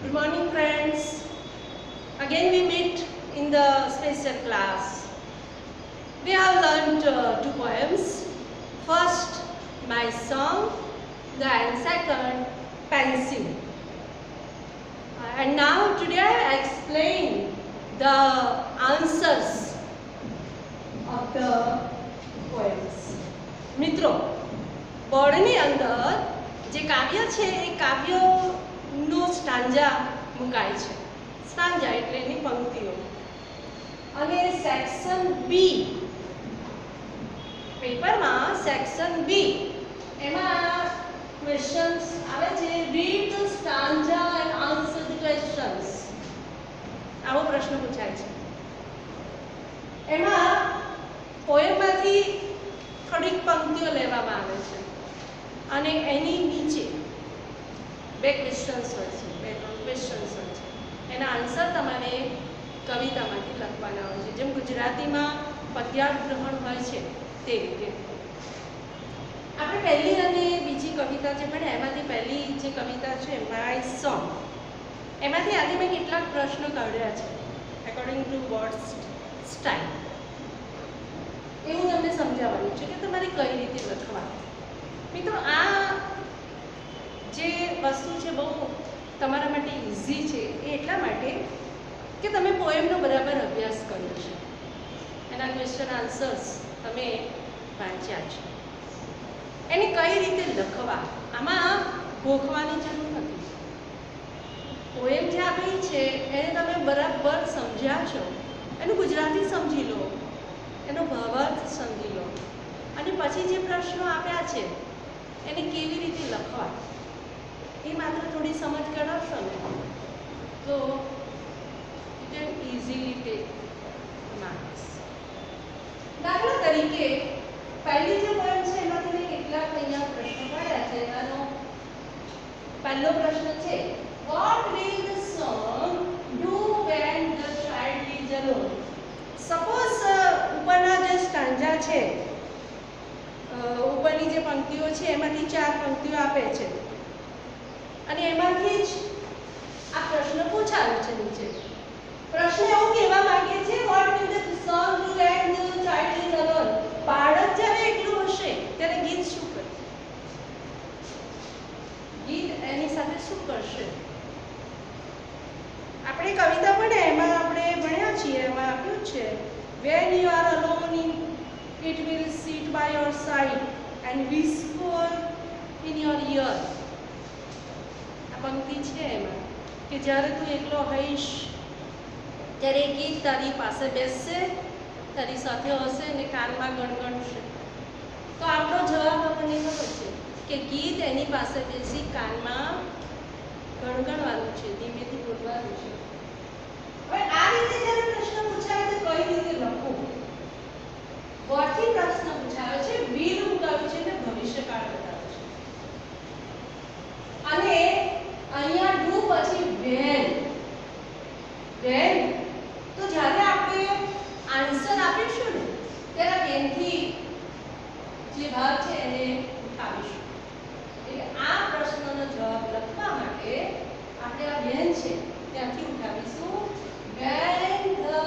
Good morning, friends. Again, we meet in the special class. We have learned two poems. First, my song, then second, pencil. And now today I explain the answers of the poems. મિત્રો, બોર્ડની અંદર જે કાવ્ય છે એ કાવ્યનો stanza મુકાય છે. Stanza એટલે એની પંક્તિઓ. અને સેક્શન બી પેપરમાં સેક્શન બી એમાં ક્વેશ્ચન્સ આવે છે. Read the stanza and answer the questions. આવો પ્રશ્ન પૂછાય છે. એમાં પોએમમાંથી થોડીક પંક્તિઓ લેવામાં આવે છે અને એની નીચે બે ક્વેશ્ચન્સ હોય છે, બે ત્રણ ક્વેશ્ચન્સ હોય છે. એના આન્સર તમારે કવિતામાંથી લખવાના હોય છે. જેમ ગુજરાતીમાં પદ્યાગ્રહણ હોય છે તે રીતે. આપણે પહેલી અને બીજી કવિતા જે ભણે એમાંથી પહેલી જે કવિતા છે માય સોંગ, એમાંથી આજે મેં કેટલાક પ્રશ્નો કાઢ્યા છે એકોર્ડિંગ ટુ વર્ડ સ્ટાઇલ. એવું તમને સમજાવવાનું છે કે તમારે કઈ રીતે લખવા. મિત્રો, આ જે વસ્તુ છે બહુ તમારા માટે ઇઝી છે. એ એટલા માટે કે તમે પોએમનો બરાબર અભ્યાસ કર્યો છે, એના ક્વેશ્ચન આન્સર્સ તમે વાંચ્યા છે. એને કઈ રીતે લખવા, આમાં ગોખવાની જરૂર નથી. પોએમ જે આપી છે એને તમે બરાબર સમજ્યા છો, એનું ગુજરાતી સમજી લો, એનો ભાવાર્થ સમજી લો અને પછી જે પ્રશ્નો આપ્યા છે એને કેવી રીતે લખવા એ માત્ર થોડી સમજ કરાવશો ને તો you can easily take marks. દાખલા તરીકે પહેલી જે પોઈન્ટ છે એમાંથી મેં કેટલાક અહીંયા પ્રશ્નો પાડ્યા છે. એનો પહેલો પ્રશ્ન છે, what will the song do when the child is alone. Suppose ઉપરના જે સ્ટાન્જા છે, ઉપરની જે પંક્તિઓ છે એમાંથી ચાર પંક્તિઓ આપે છે અને એમાંથી જ આ પ્રશ્ન પૂછાયો છે. નીચે પ્રશ્ન એવું કહેવા માંગે છે, what will the song do when the child is alone. બાળક જ્યારે એકલું હશે ત્યારે ગીત શું કરશે? ગીત એની સાથે શું કરશે? આપણે કવિતા ભણે એમાં આપણે ભણ્યા છીએ, એમાં આપ્યું છે, when you are alone it will sit by your side and whisper in your ear. આ પંક્તિ છે એમાં કે જ્યારે તું એકલો હોઈશ ત્યારે ગીત તારી પાસે બેસશે, તારી સાથે હશે અને કાનમાં ગણગણશે. તો આપણો જવાબ આપણને ખબર છે કે ગીત એની પાસે બેસી કાનમાં ગણગણવાનું છે, ધીમેથી બોલવાનું છે. હવે આ રીતે જ્યારે પ્રશ્ન પૂછાય તો કઈ રીતે લખવું? વોટથી પ્રશ્ન પૂછાયો છે, વિલ મુકાવ્યું છે એટલે ભવિષ્યકાળ બતાવ્યો છે અને અહીંયા ડુ પછી વેન. વેન તો જ્યારે આપણે આન્સર આપીશું ને ત્યારે વેનથી જે ભાગ છે એને ઉઠાવીશું. એટલે આ પ્રશ્નનો જવાબ લખવા માટે આપણે આ વેન છે ત્યાંથી ઉઠાવીશું. When the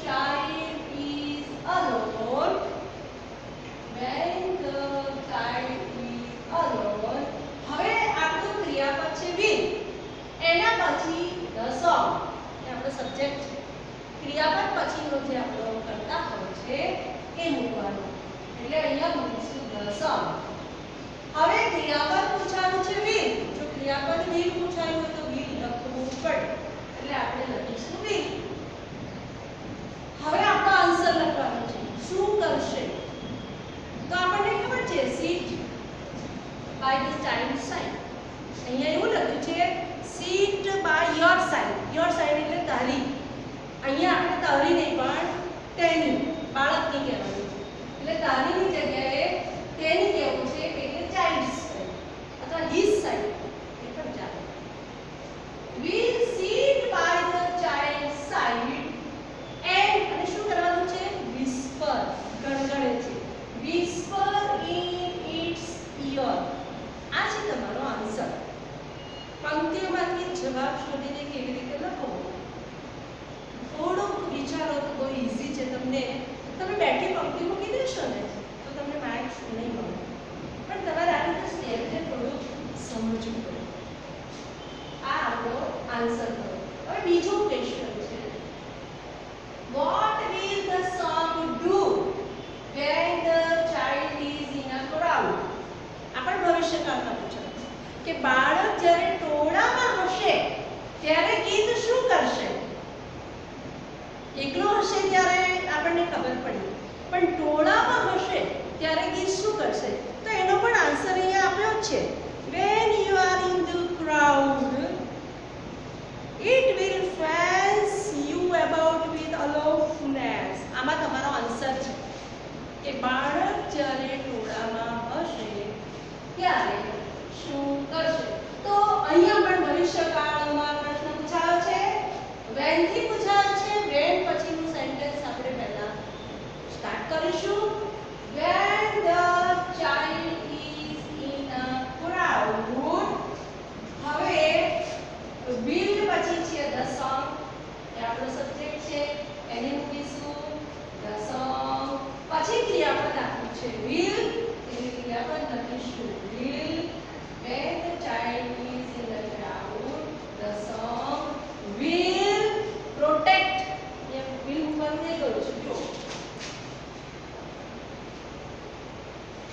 child is alone, when the child is alone. હવે આપણું ક્રિયાપદ છે will, એના પછી the song એ આપણો સબ્જેક્ટ છે. ક્રિયાપદ પછીનો જે આપણો કરતા હોય છે એ મૂકવાનો, એટલે અહીંયા મૂકીશું the song. હવે ક્રિયાપદ પૂછાયું છે will, જો ક્રિયાપદ will પૂછાયું હોય તો will લખવું પડે, એટલે આપણે લખીશું will. હવે આપણો આન્સર લખવાનો છે, શું કરશે? તો આપણને ખબર છે sit by the child side. અહીંયા એવું લખ્યું છે sit by your side. your side એટલે તારી. અહીંયા આપણે તારી નહીં પણ તેની, બાળકની કહેવાની છે. એટલે તારીની જગ્યાએ તેની કહેવું છે એટલે child side અથવા his side એ પણ ચાલે. will sit by the child side and અને શું કરવાનું છે? whisper, ગણગણે છે. whisper in its ear. આ છે તમારો આન્સર. પંક્તિઓમાંથી જવાબ શોધીને કેવી રીતે લખો. થોડુંક વિચારો તો બહુ ઇઝી છે. તમને તમે બેઠી પંક્તિ મૂકી દેશો ને તો તમને માર્ક્સ નહીં મળે, પણ તમારે આ રીતે સ્ટેપને થોડુંક સમજવું પડે. આ આપણો આન્સર કરો. હવે બીજો ક્વેશ્ચન છે, what will the song do when the child is in a crowd? આપણ ભવિષ્યકાળમાં પૂછાય કે બાળક જ્યારે ટોળામાં હશે ત્યારે ગીત શું કરશે. એકલો હશે ત્યારે આપણને ખબર પડી, પણ ટોળામાં હશે ત્યારે ગીત શું કરશે. તો એનો પણ આન્સર અહીંયા આપ્યો છે. when you are in the crowd it will fancy you about with aloofness. આમાં તમારો આન્સર છે કે બાળક જ્યારે ટોળામાં હશે ત્યારે શું કરશે. તો અહીંયા પણ ભવિષ્યકાળમાં પ્રશ્ન પૂછાયો છે, when થી પૂછાયો છે. when પછીનું સેન્ટેન્સ આપણે પહેલા સ્ટાર્ટ કરીશું. when the child is in a crowd. હવે will પછી છે the song, એ આપણો સબ્જેક્ટ છે, એને મૂકીશું the song. પછી ક્રિયાપદ આપ્યું છે will, એની ક્રિયાપદ લખીશું will. when the child is in the crowd the song will protect. A will ઉપર નહીં કરું છું, જો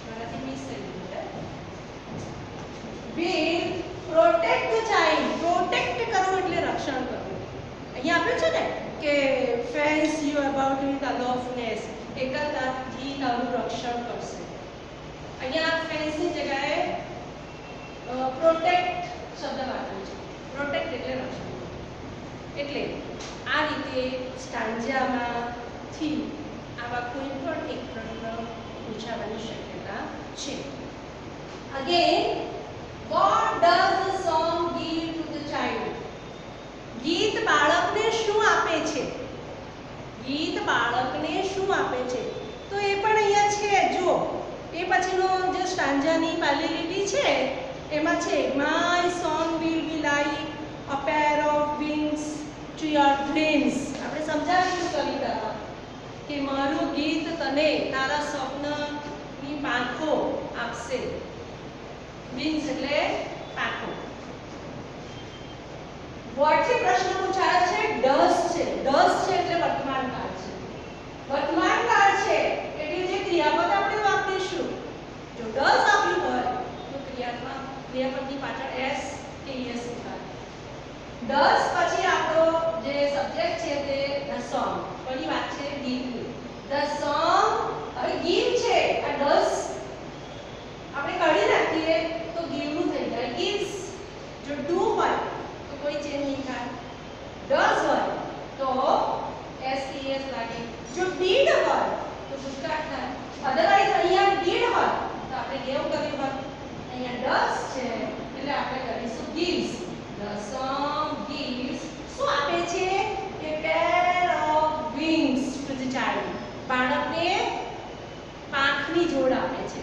મારાથી મિસ થઈ ગયું છે. will protect the child. Protect કરવું એટલે રક્ષણ કરવું. અહીંયા આપ્યું છે ને કે fancy you about with aloofness, એકલતાથી તારું રક્ષણ કરશે. અહીંયા fancy જગ્યાએ પ્રોટેક્ટ શબ્દ વાપર્યો છે. પ્રોટેક્ટ એટલે રક્ષણ. એટલે આ રીતે સ્ટાન્જામાંથી આવા કોઈ પણ એક પ્રશ્ન પૂછાવાની શક્યતા છે. Again, what does the song give to the child? ગીત બાળકને શું આપે છે. ગીત બાળકને શું આપે છે તો એ પણ અહીંયા છે. જો એ પછીનો જે સ્ટાન્જાની પહેલી લીટી છે એમાં છે, my song will be like a pair of wings to your dreams. આપણે સમજાવીશું કવિતામાં કે મારું ગીત તને તારા સ્વપ્નની પાંખો આપશે. વિંગ્સ એટલે પાંખો. વર્ડથી પ્રશ્ન પૂછાયો છે, ડસ છે. ડસ છે એટલે વર્તમાન કાળ છે. વર્તમાન કાળ છે એટલે જે ક્રિયાપદ આપણે વાપરીશું. જો ડસ આપ્યું હોય તો ક્રિયાપદની પાછળ એસ કે એસ થાય. ડસ પછી આપણો જે સબ્જેક્ટ છે તે ધ સોંગ. પહેલી વાત છે ગીતની. ધ સોંગ, હવે ગીત છે. આ ડસ આપણે કાઢી નાખીએ તો ગીવનું થઈ જાય ગીવ્સ. જો ડુ હોય તો કોઈ ચેન્જ નહીં થાય. ડસ હોય તો એસ કે એસ લાગે. જો ડીડ હોય તો ભૂતકાળ થાય. અધરવાઇઝ અહીંયા ડીડ હોય તો આપણે ગેવ કર્યું હોય. અહીંયા ડસ છે એટલે આપણે કરીશું ગીવ્સ. ધ સોંગ ગીવ્સ શું આપે છે? A pair of wings to the child. બાળકને પાંખની જોડ આપે છે.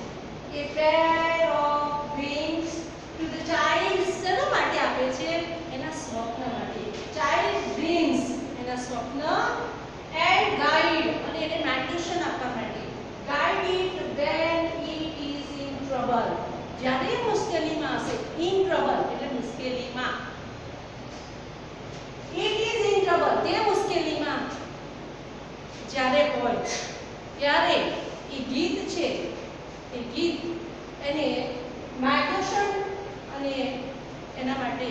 A pair of wings to the child શેના માટે આપે છે? એના સ્વપ્ન માટે. ચાઇલ્ડ ડ્રીમ્સ, એના સ્વપ્ન. એન્ડ ગાઈડ, અને એને માર્ગદર્શન આપવા માટે. Guide it when it is in trouble. જ્યારે મુશ્કેલીમાં હશે. in trouble એટલે મુશ્કેલીમાં. it is in trouble, તે મુશ્કેલીમાં જ્યારે હોય ત્યારે એ ગીત છે, એ ગીત એને માર્ગદર્શન અને એના માટે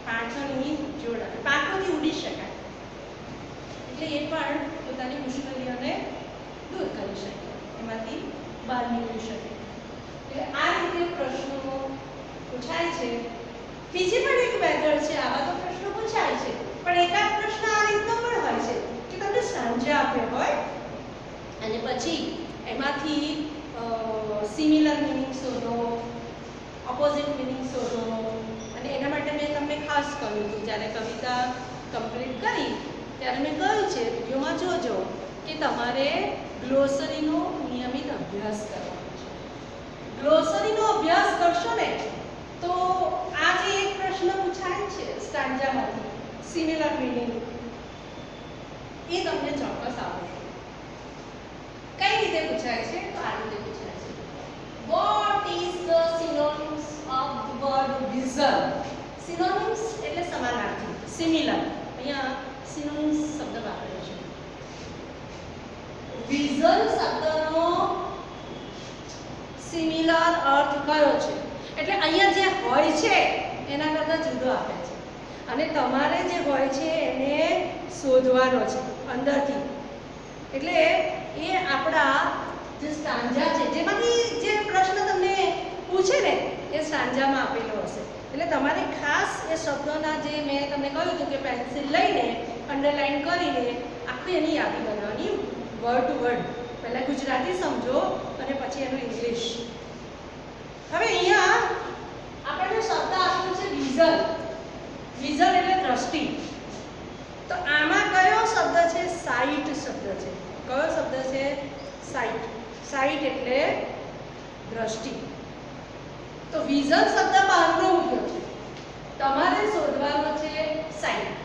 પાંખની જોડ આપે. પાંખોથી ઉડી શકાય એટલે એ પણ પોતાની મુશ્કેલીઓને દૂર કરી શકે, એમાંથી બહાર નીકળી શકે. એટલે આ રીતે પ્રશ્નો પૂછાય છે. બીજી પણ એક મેથડ છે. આવા તો પ્રશ્નો પૂછાય છે, પણ એકાદ પ્રશ્ન આ રીતનો પણ હોય છે કે તમને સાંજે આપ્યો હોય અને પછી એમાંથી સિમિલર મિનિંગ શોધો, ઓપોઝિટ મિનિંગ શોધો. અને એના માટે મેં તમને ખાસ કહ્યું હતું, જ્યારે કવિતા કમ્પ્લીટ કરી ત્યારે મેં કહ્યું છે, વિડીયોમાં જોજો, કે તમારે ગ્લોસરીનો નિયમિત અભ્યાસ કરવાનો છે. ગ્લોસરીનો અભ્યાસ કરશો ને તો આ જે એક પ્રશ્ન પૂછાય છે સ્ટાન્જામાંથી સિમિલર મિનિંગ એ તમને ચોક્કસ આવડશે. કઈ રીતે પૂછાય છે? તો આ રીતે પૂછાય છે. What is the synonyms of the word vision? Synonyms એટલે સમાનાર્થી, સિમિલર. અહીંયા synonyms શબ્દ વાપર્યો છે. vision શબ્દનો સિમિલર અર્થ કયો છે? એટલે અહીંયા જે હોય છે એના કરતાં જુદો આપે છે અને તમારે જે હોય છે એને શોધવાનો છે અંદરથી. એટલે એ આપણા જે સ્ટાન્જા છે જેમાંથી જે પ્રશ્ન તમને પૂછે ને એ સ્ટાન્જામાં આપેલો હશે. એટલે તમારે ખાસ એ શબ્દોના જે મેં તમને કહ્યું હતું કે પેન્સિલ લઈને અંડરલાઈન કરીને આખી એની યાદી બનાવવાની વર્ડ ટુ વર્ડ. પહેલાં ગુજરાતી સમજો અને પછી એનું ઇંગ્લિશ. હવે અહીંયા આપણને શબ્દ આપ્યો છે વિઝન. વિઝન એટલે દ્રષ્ટિ. તો આમાં કયો શબ્દ છે? સાઇટ શબ્દ છે. કયો શબ્દ છે? સાઇટ. સાઇટ એટલે દ્રષ્ટિ. તો વિઝન શબ્દ બહારનો મૂક્યો છે. તમારે શોધવાનો છે સાઇટ.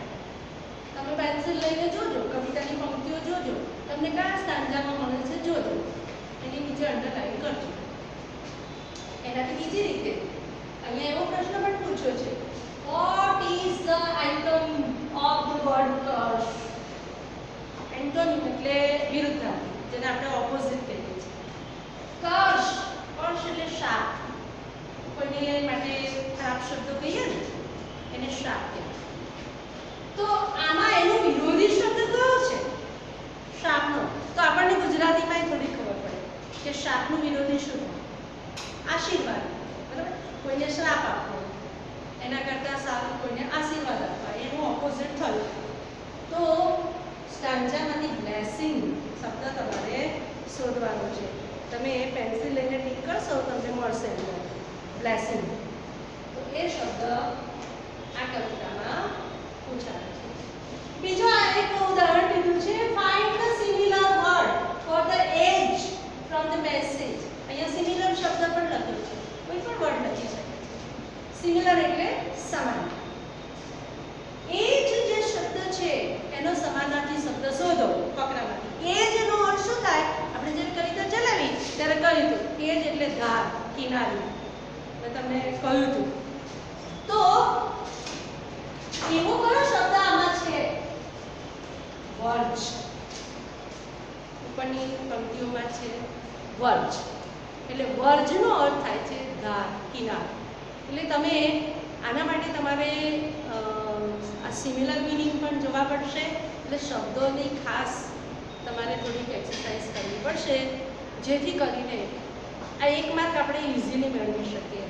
તમે પેન્સિલ લઈને જોજો, કવિતાની પંક્તિઓ જોજો, તમને કયા સ્ટાન્જામાં મળે છે જોજો, એની નીચે અંડરલાઈન કરજો. એનાથી બીજી રીતે અહીંયા એવો પ્રશ્ન પણ પૂછ્યો છે, what is the antonym of the word curse? Antonym એટલે વિરુદ્ધાર્થી, જેને આપણે ઓપોઝિટ કહીએ છીએ. કર્સ, કર્સ એટલે શાપ. કોઈને માટે ખરાબ શબ્દો કહીએ ને એને શાપ કહેવાય. તો આમાં એનો વિરોધી શબ્દ કયો છે? શાપનો. તો આપણને ગુજરાતીમાં થોડી ખબર પડે કે શાપનું વિરોધી શું હોય? આશીર્વાદ. બરાબર? કોઈને શ્રાપ આપવો એના કરતાં સારું કોઈને આશીર્વાદ આપવા, એનું ઓપોઝિટ થયું. તો સ્ટાન્જામાંથી બ્લેસિંગ શબ્દ તમારે શોધવાનો છે. તમે પેન્સિલ લઈને ટીક કરશો તમને મળશે બ્લેસિંગ. તો એ શબ્દ આ કવિતામાં પૂછાય છે. બીજો આ એક ઉદાહરણ દીધું છે, find the similar word for the age from the passage. અહીંયા સિમિલર શબ્દ પણ લખ્યો છે, કોઈ પણ વર્ડ લખી શકે છે. સિમિલર એટલે સમાન. એજ જે શબ્દ છે એનો સમાનાર્થી શબ્દ શોધો ફકરામાંથી. એજ નો અર્થ શું થાય? આપણે જે કવિતા ચલાવી ત્યારે કહ્યું હતું, એજ એટલે ધાર, કિનારી. મેં તમને કહ્યું હતું. તો એવો કયો શબ્દ આમાં છે? વર્જ. ઉપરની પંક્તિઓમાં છે વર્જ. એટલે વર્જનો અર્થ થાય છે ધાર, કિનાર. એટલે તમે આના માટે તમારે આ સિમિલર મિનિંગ પણ જોવા પડશે. એટલે શબ્દોની ખાસ તમારે થોડીક એક્સરસાઇઝ કરવી પડશે, જેથી કરીને આ એક માર્ક આપણે ઇઝીલી મેળવી શકીએ.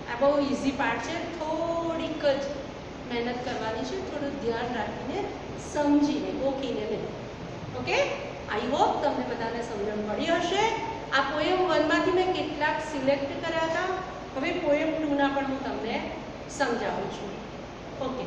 આ બહુ ઇઝી પાર્ટ છે, થોડીક જ મહેનત કરવાની છે, થોડું ધ્યાન રાખીને સમજીને ઓળખીને નહીં. ઓકે, આઈ હોપ તમને બધાને સમજણ પડી હશે. આ પોએમ 1 માંથી મેં કેટલાક સિલેક્ટ કર્યા હતા. હવે પોએમ 2 ના પણ હું તમને સમજાવું છું. ઓકે.